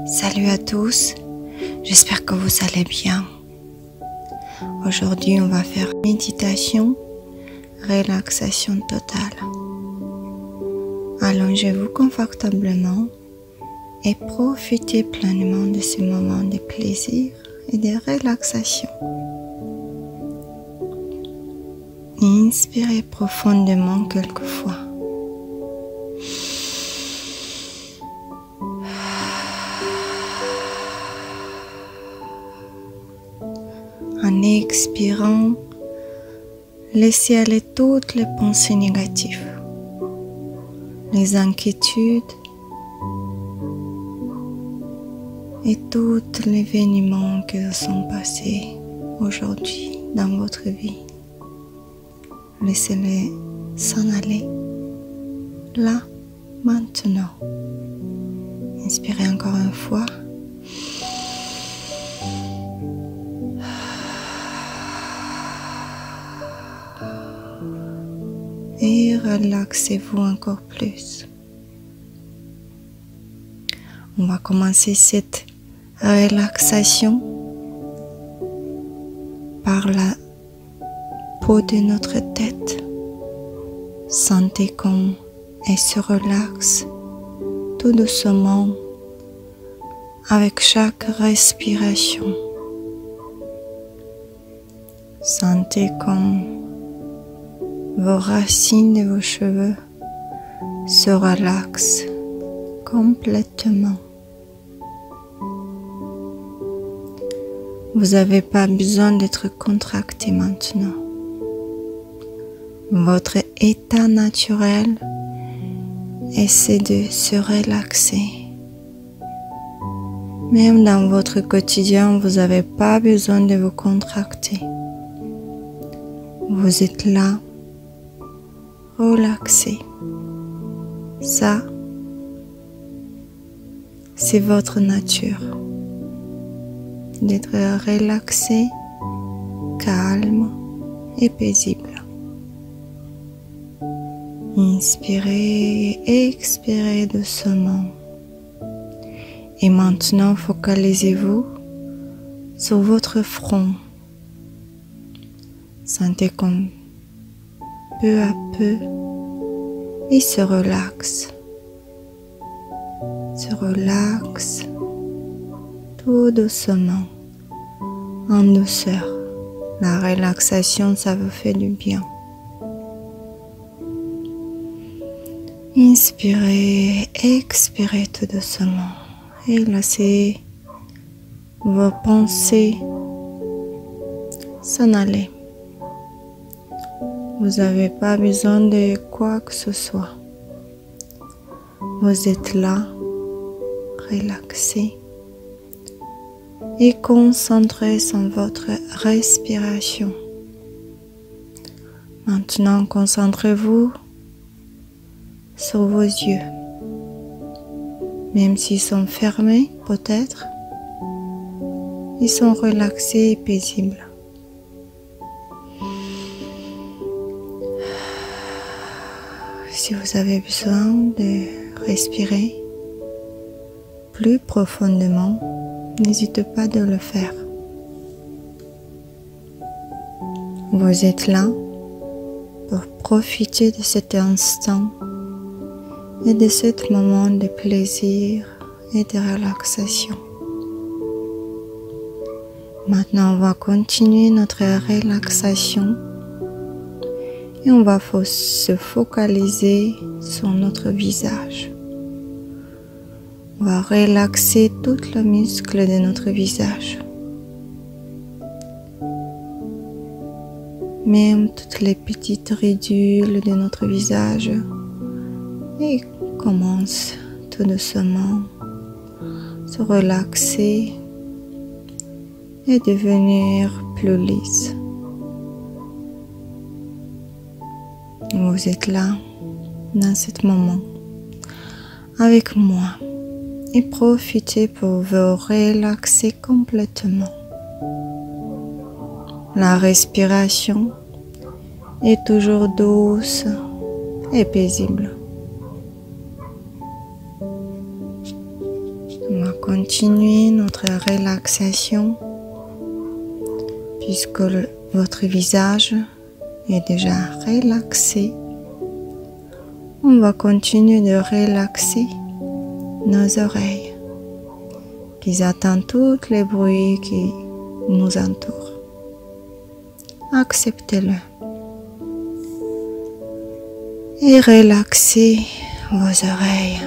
Salut à tous, j'espère que vous allez bien. Aujourd'hui, on va faire méditation, relaxation totale. Allongez-vous confortablement et profitez pleinement de ce moment de plaisir et de relaxation. Inspirez profondément quelques fois. En expirant, laissez aller toutes les pensées négatives, les inquiétudes et tous les événements qui sont passés aujourd'hui dans votre vie. Laissez-les s'en aller, là, maintenant. Inspirez encore une fois. Et relaxez-vous encore plus. On va commencer cette relaxation par la peau de notre tête. Sentez comme elle se relaxe tout doucement avec chaque respiration. Sentez comme vos racines de vos cheveux se relaxent complètement. Vous n'avez pas besoin d'être contracté maintenant. Votre état naturel est de se relaxer. Même dans votre quotidien, vous n'avez pas besoin de vous contracter. Vous êtes là, relaxé. Ça, c'est votre nature. D'être relaxé, calme et paisible. Inspirez et expirez doucement. Et maintenant, focalisez-vous sur votre front. Sentez comme peu à peu, il se relaxe tout doucement, en douceur. La relaxation, ça vous fait du bien. Inspirez, expirez tout doucement et laissez vos pensées s'en aller. Vous n'avez pas besoin de quoi que ce soit. Vous êtes là, relaxé et concentré sur votre respiration. Maintenant, concentrez-vous sur vos yeux. Même s'ils sont fermés, peut-être, ils sont relaxés et paisibles. Si vous avez besoin de respirer plus profondément, n'hésitez pas de le faire. Vous êtes là pour profiter de cet instant et de ce moment de plaisir et de relaxation. Maintenant, on va continuer notre relaxation. Et on va se focaliser sur notre visage. On va relaxer tout le muscle de notre visage. Même toutes les petites ridules de notre visage. Et commence tout doucement à se relaxer et devenir plus lisse. Vous êtes là, dans ce moment, avec moi et profitez pour vous relaxer complètement. La respiration est toujours douce et paisible. On va continuer notre relaxation puisque votre visage est déjà relaxé. On va continuer de relaxer nos oreilles qui attendent tous les bruits qui nous entourent. Acceptez-le et relaxez vos oreilles.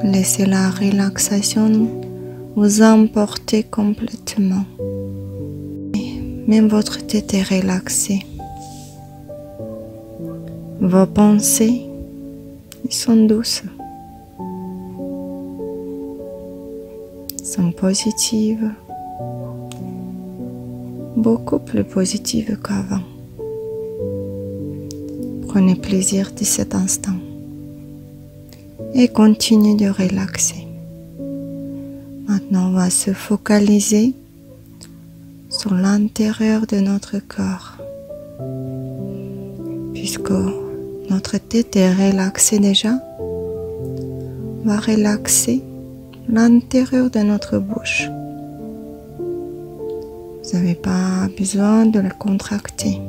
Laissez la relaxation vous emporter complètement. Même votre tête est relaxée. Vos pensées sont douces, sont positives, beaucoup plus positives qu'avant. Prenez plaisir de cet instant et continuez de relaxer. Maintenant, on va se focaliser sur l'intérieur de notre corps. Puisque notre tête est relaxée déjà, on va relaxer l'intérieur de notre bouche. Vous n'avez pas besoin de le contracter.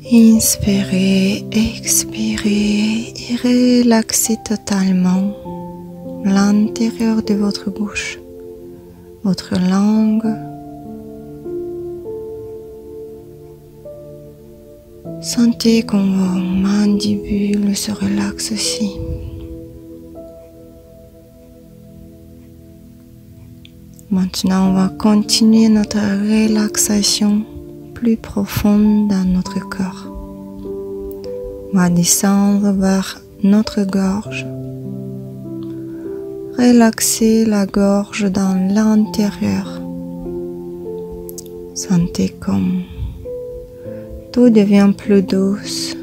Inspirez, expirez et relaxez totalement l'intérieur de votre bouche, votre langue. Sentez comme vos mandibules se relaxent aussi. Maintenant, on va continuer notre relaxation plus profonde dans notre corps. On va descendre vers notre gorge. Relaxez la gorge dans l'intérieur. Sentez comme tout devient plus douce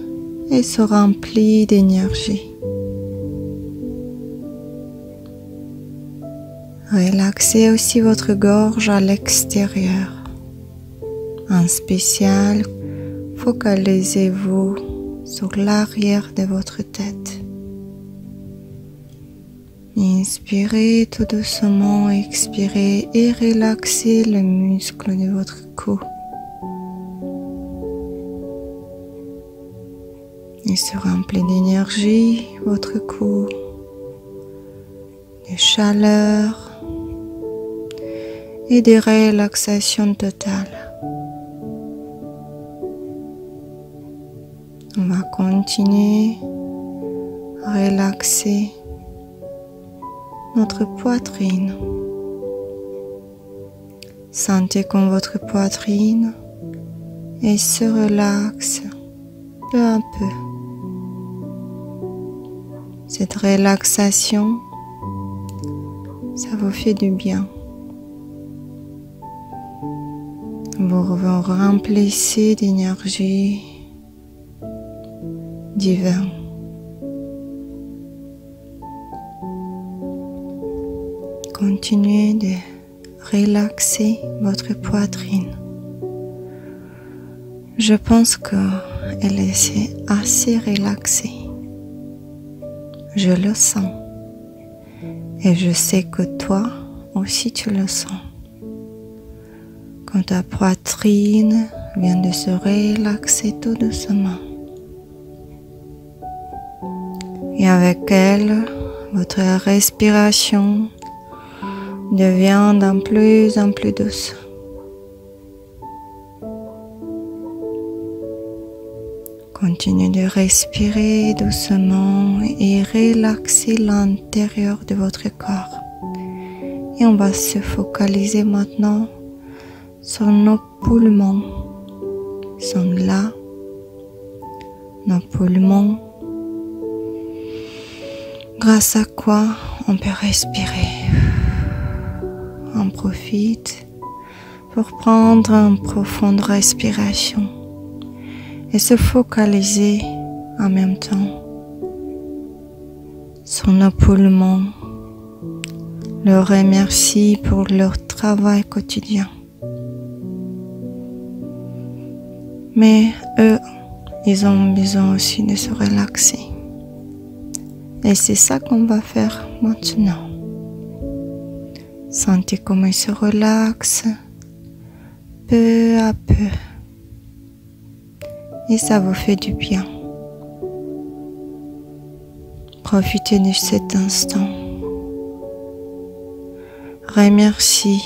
et se remplit d'énergie. Relaxez aussi votre gorge à l'extérieur. En spécial, focalisez-vous sur l'arrière de votre tête. Inspirez tout doucement, expirez et relaxez les muscles de votre cou. Il se remplit d'énergie, votre cou, de chaleur et de relaxation totale. On va continuer à relaxer notre poitrine. Sentez comme votre poitrine se relaxe peu à peu. Cette relaxation, ça vous fait du bien. Vous vous remplissez d'énergie divine. Continuez de relaxer votre poitrine. Je pense qu'elle est assez relaxée. Je le sens. Et je sais que toi aussi tu le sens. Quand ta poitrine vient de se relaxer tout doucement. Et avec elle, votre respiration devient de plus en plus douce. Continuez de respirer doucement et relaxer l'intérieur de votre corps. Et on va se focaliser maintenant sur nos poumons. Ils sont là, nos poumons, grâce à quoi on peut respirer. On profite pour prendre une profonde respiration et se focaliser en même temps sur nos poumons. Leur remercie pour leur travail quotidien. Mais eux, ils ont besoin aussi de se relaxer. Et c'est ça qu'on va faire maintenant. Sentez comment ils se relaxent peu à peu. Et ça vous fait du bien. Profitez de cet instant. Remerciez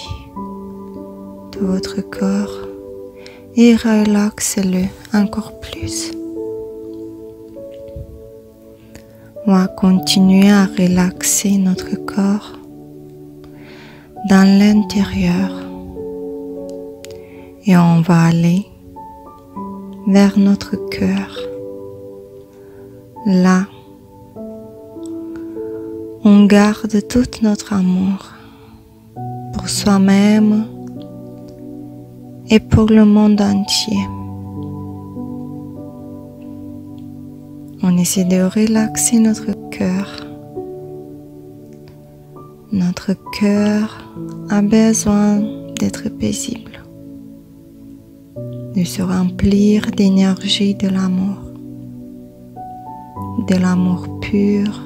de votre corps et relaxez-le encore plus. On va continuer à relaxer notre corps dans l'intérieur et on va aller vers notre cœur. Là, on garde tout notre amour pour soi-même et pour le monde entier. On essaie de relaxer notre cœur. Notre cœur a besoin d'être paisible, de se remplir d'énergie de l'amour pur.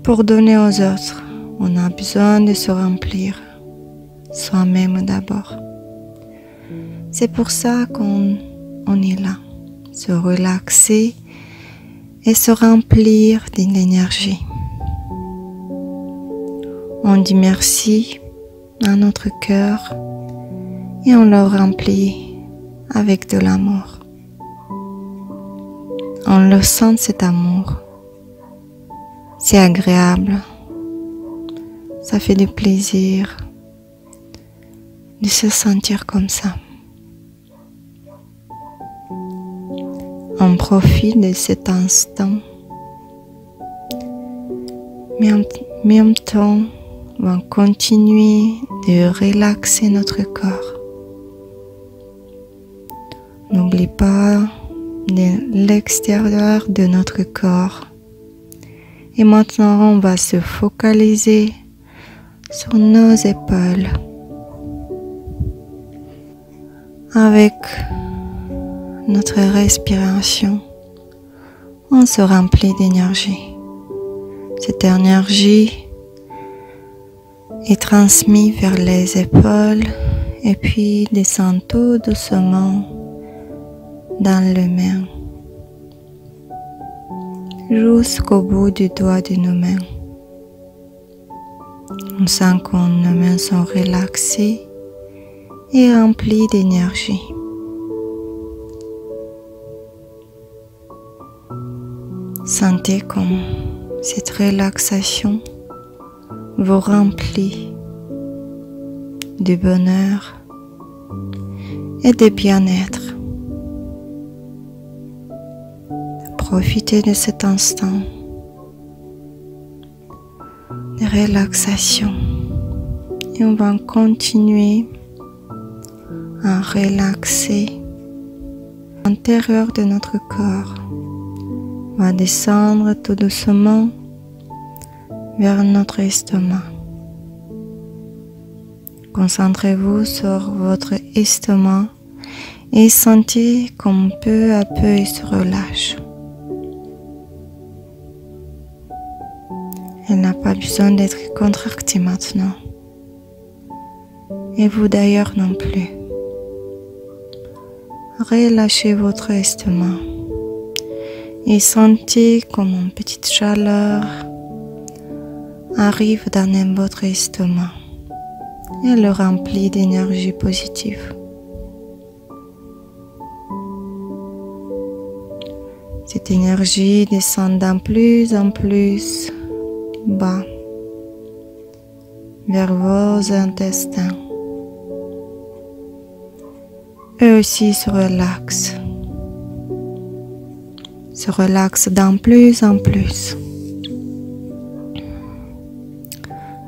Pour donner aux autres, on a besoin de se remplir soi-même d'abord. C'est pour ça qu'on est là, se relaxer et se remplir de l'énergie. On dit merci à notre cœur et on le remplit avec de l'amour. On le sent cet amour. C'est agréable. Ça fait du plaisir de se sentir comme ça. On profite de cet instant. Mais en même temps, on va continuer de relaxer notre corps. N'oublie pas de l'extérieur de notre corps. Et maintenant, on va se focaliser sur nos épaules. Avec notre respiration, on se remplit d'énergie. Cette énergie est transmise vers les épaules et puis descend tout doucement dans les mains, jusqu'au bout du doigt de nos mains. On sent que nos mains sont relaxées et remplies d'énergie. Sentez comme cette relaxation vous remplit de bonheur et de bien-être. Profitez de cet instant de relaxation et on va continuer à relaxer l'intérieur de notre corps. On va descendre tout doucement vers notre estomac. Concentrez-vous sur votre estomac et sentez comme peu à peu il se relâche. Elle n'a pas besoin d'être contractée maintenant. Et vous d'ailleurs non plus. Relâchez votre estomac et sentez comme une petite chaleur arrive dans votre estomac et le remplit d'énergie positive. Cette énergie descend de plus en plus bas vers vos intestins. Eux aussi se relaxent de plus en plus.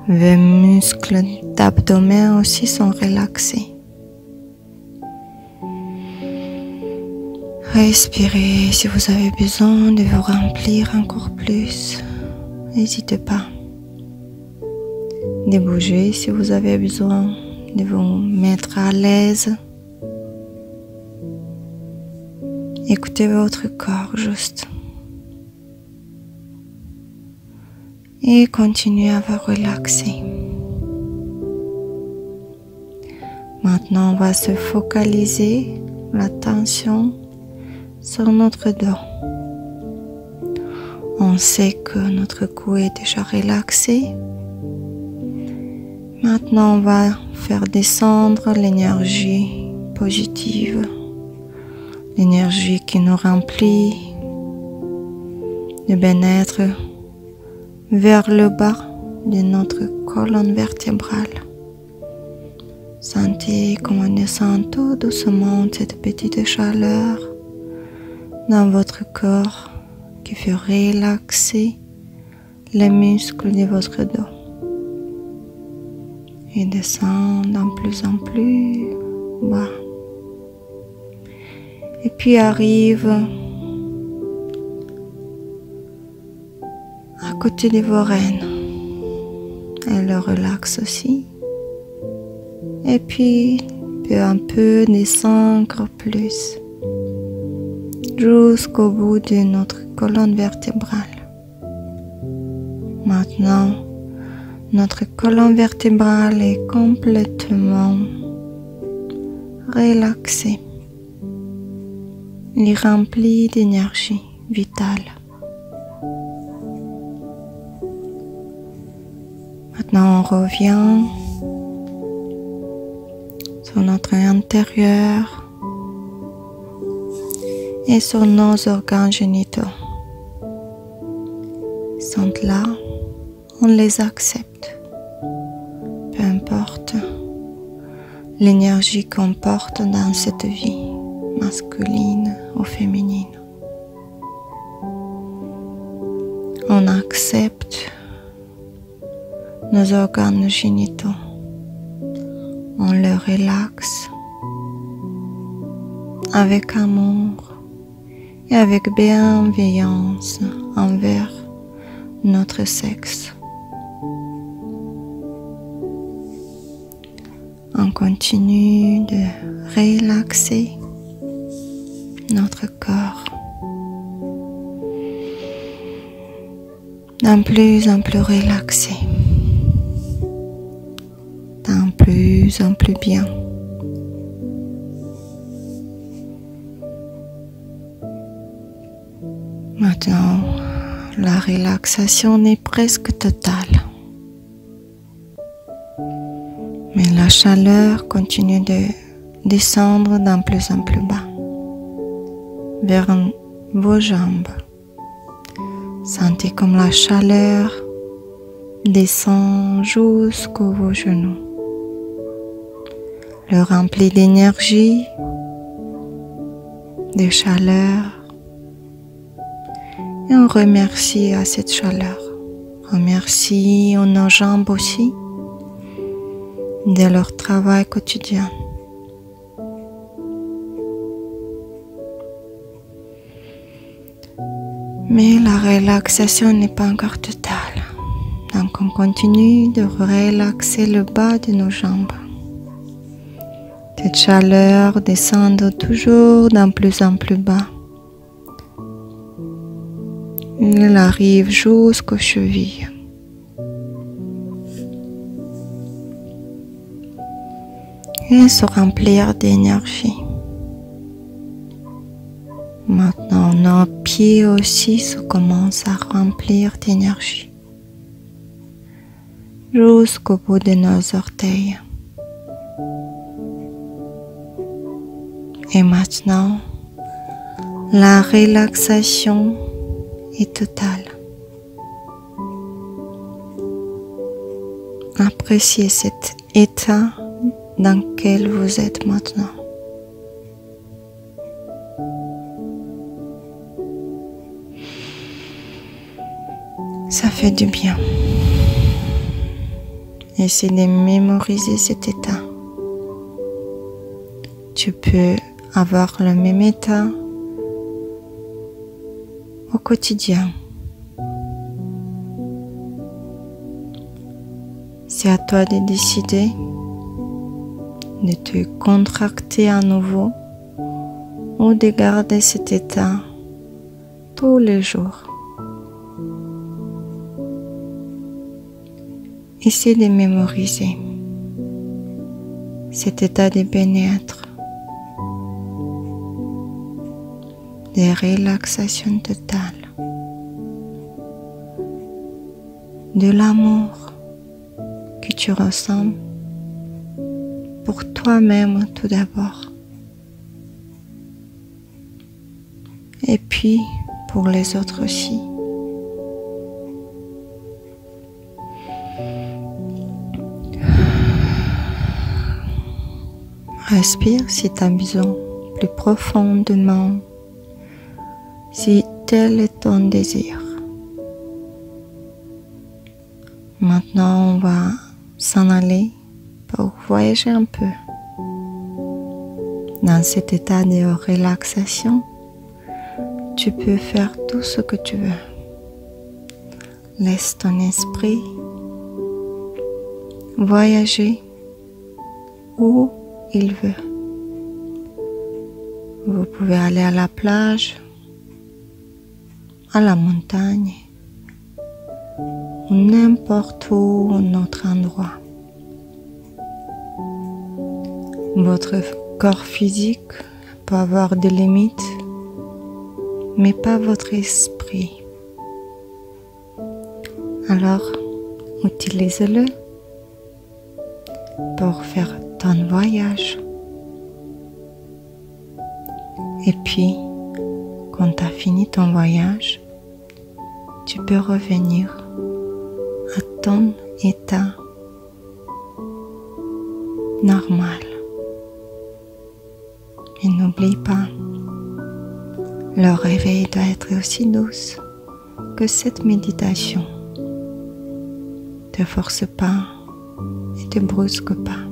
Vos muscles d'abdomen aussi sont relaxés. Respirez si vous avez besoin de vous remplir encore plus. N'hésitez pas de bouger si vous avez besoin de vous mettre à l'aise. Écoutez votre corps juste. Et continuez à vous relaxer. Maintenant, on va se focaliser l'attention sur notre dos. On sait que notre cou est déjà relaxé. Maintenant, on va faire descendre l'énergie positive, l'énergie qui nous remplit de bien-être vers le bas de notre colonne vertébrale. Sentez comment descend tout doucement cette petite chaleur dans votre corps qui fait relaxer les muscles de votre dos. Et descend de plus en plus bas. Et puis arrive à côté de vos rênes. Elle le relaxe aussi. Et puis, peu à peu, descend encore plus. Jusqu'au bout de notre colonne vertébrale. Maintenant, notre colonne vertébrale est complètement relaxée et remplie d'énergie vitale. Maintenant, on revient sur notre intérieur et sur nos organes génitaux. Ils sont là, on les accepte. Peu importe l'énergie qu'on porte dans cette vie, masculine ou féminine. On accepte nos organes génitaux. On les relaxe avec amour et avec bienveillance envers notre sexe. On continue de relaxer notre corps de plus en plus relaxé, de plus en plus bien. Maintenant, la relaxation est presque totale. Mais la chaleur continue de descendre de plus en plus bas, vers vos jambes. Sentez comme la chaleur descend jusqu'aux vos genoux. Le remplit d'énergie, de chaleur. Et on remercie à cette chaleur. Remercie nos jambes aussi de leur travail quotidien. Mais la relaxation n'est pas encore totale. Donc on continue de relaxer le bas de nos jambes. Cette chaleur descend toujours de plus en plus bas. Elle arrive jusqu'aux chevilles. Et se remplir d'énergie. Maintenant, nos pieds aussi commencent à remplir d'énergie. Jusqu'au bout de nos orteils. Et maintenant, la relaxation est totale. Appréciez cet état dans lequel vous êtes maintenant. Ça fait du bien. Essayez de mémoriser cet état. Tu peux avoir le même état au quotidien. C'est à toi de décider de te contracter à nouveau ou de garder cet état tous les jours. Essaie de mémoriser cet état de bien-être, de relaxation totale, de l'amour que tu ressens pour toi-même tout d'abord, et puis pour les autres aussi. Respire si tu as besoin, plus profondément, si tel est ton désir. Maintenant, on va s'en aller pour voyager un peu. Dans cet état de relaxation, tu peux faire tout ce que tu veux. Laisse ton esprit voyager où il veut. Vous pouvez aller à la plage, à la montagne, ou n'importe où un autre endroit. Votre corps physique peut avoir des limites, mais pas votre esprit. Alors, utilise-le pour faire ton voyage. Et puis, quand tu as fini ton voyage, tu peux revenir à ton état normal. Et n'oublie pas, le réveil doit être aussi douce que cette méditation. Ne te force pas et ne te brusque pas.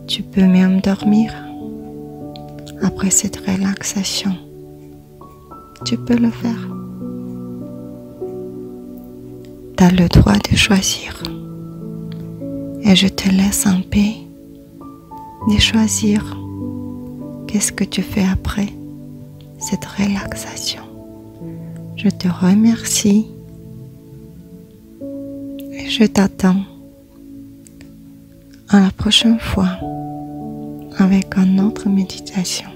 Tu peux même dormir après cette relaxation. Tu peux le faire. Tu as le droit de choisir. Et je te laisse en paix de choisir qu'est-ce que tu fais après cette relaxation. Je te remercie et je t'attends à la prochaine fois avec une autre méditation.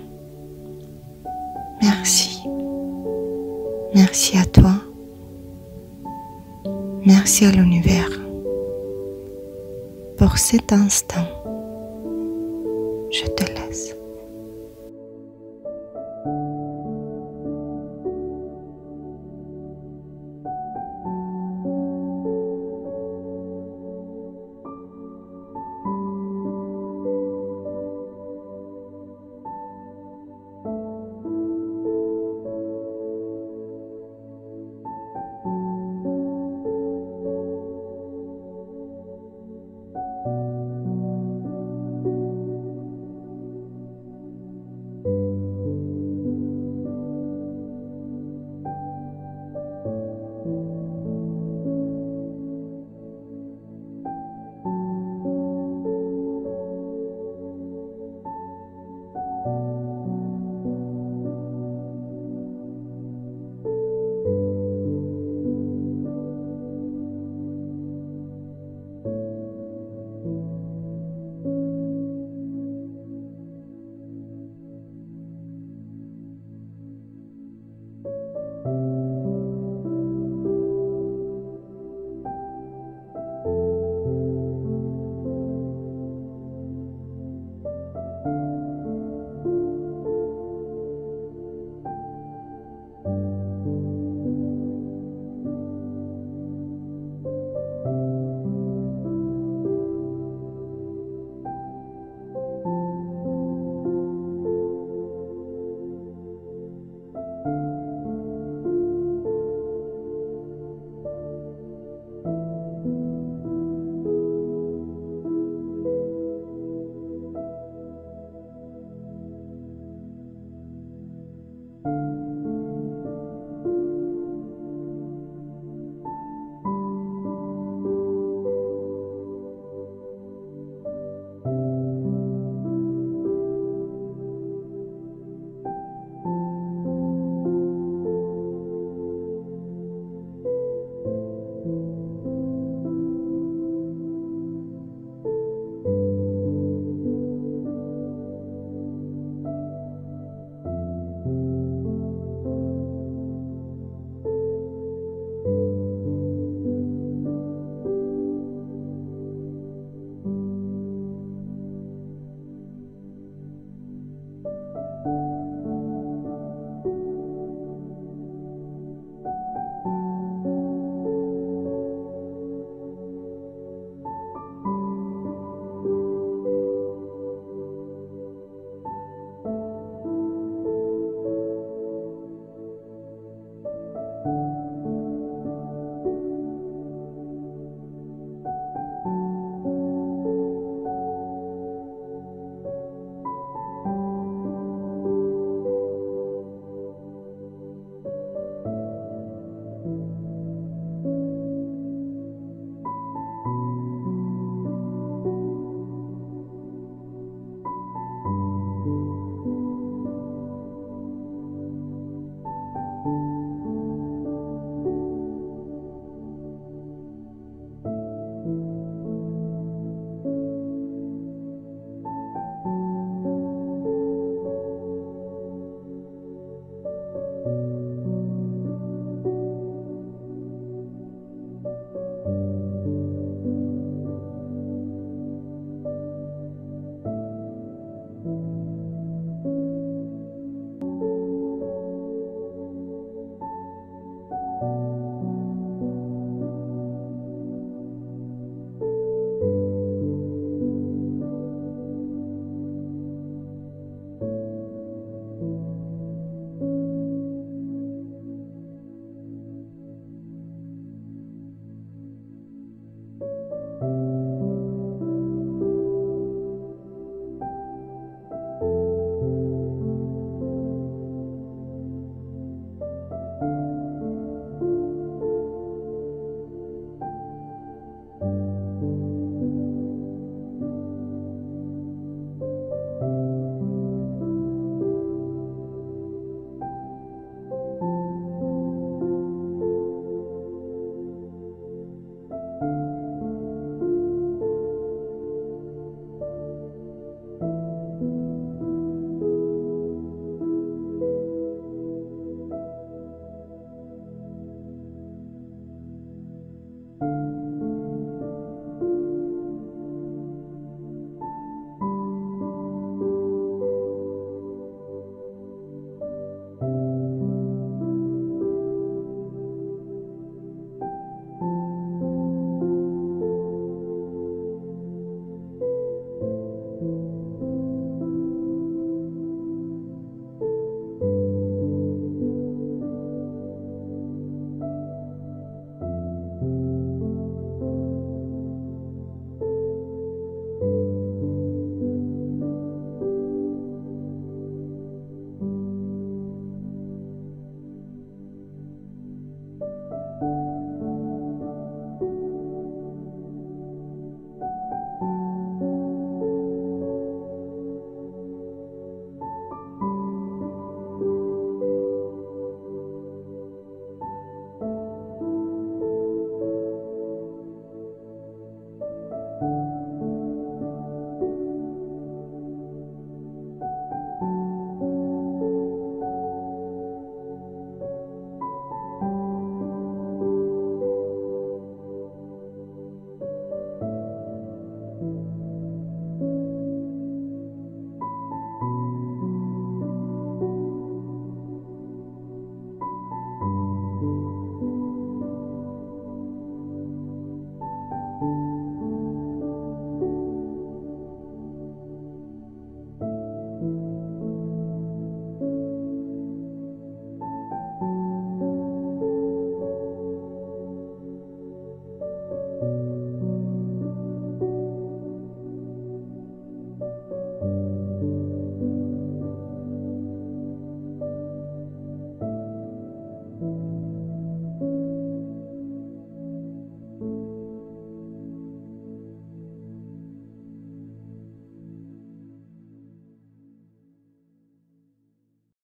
Merci. Merci à toi. Merci à l'univers pour cet instant. Je te